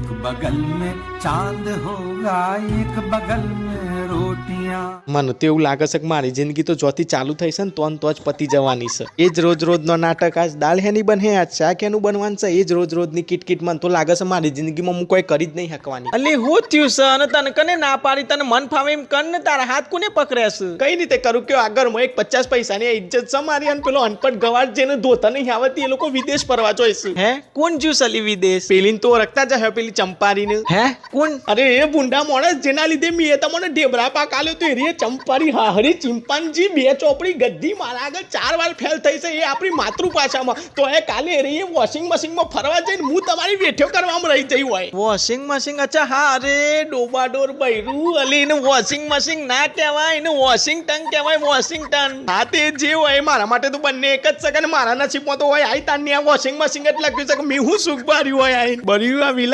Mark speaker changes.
Speaker 1: एक बगल में चांद होगा एक बगल में रोटियां।
Speaker 2: મને તો એવું લાગે છે કે મારી જિંદગી તો જોથી ચાલુ થઈ છે ને તો જ પતી જવાની છે. એ જ રોજ નાટક. આજ દાળ હેની બને, આજ શાક હેનું બનવાનું છે. એ જ રોજની કિટકિટ. મને તો લાગે છે મારી જિંદગીમાં હું કોઈ કરી જ નહીં શકવાની. અલી હું થયું છે અને તને કને ના પાડી? તને મન ફાવે એમ કર ને. તારા હાથ કોને પકડ્યા છે? કઈ રીતે કરું કે આગળમાં એક 50 પૈસાની ઇજ્જત છે મારી. અને પેલો અનપઢ ગવાડ જેને ધોતા નહીં આવતી એ લોકો વિદેશ પરવા જોઈશે. હે કોણ જ્યું સલી વિદેશ? પેલીને તો ઓળખતા જ હે, પેલી ચંપારીને. હે કોણ? અરે એ ભૂંડા માણસ જેના લીધે મેં તમને ઢેબરા પાક આલ્યો તો એ ચંપારી હાહરી ચિંપાંજી 2 ચોપડી ગદ્દી મારા આગળ 4 વાર ફેલ થઈ છે. એ આપણી માતૃભાષામાં. તો એ કાલે એ વોશિંગ મશીનમાં ફરવા જઈને હું તમારી વેઠ્યો કરવામાં રહી જઈ હોય. Washing machine? અચ્છા હા. અરે ડોબાડોર બૈરું. અલી એને વોશિંગ મશીન ના કહેવાય, એને વોશિંગટન કહેવાય. વોશિંગટન. હા તે જે હોય મારા માટે તો બંને એક જ છે કે મારા નસીબમાં તો હોય આઈ તારની આ વોશિંગ મશીન જ લખ્યું છે કે મેં હું સુખ ભર્યું હોય આઈ ભર્યું આ વિલા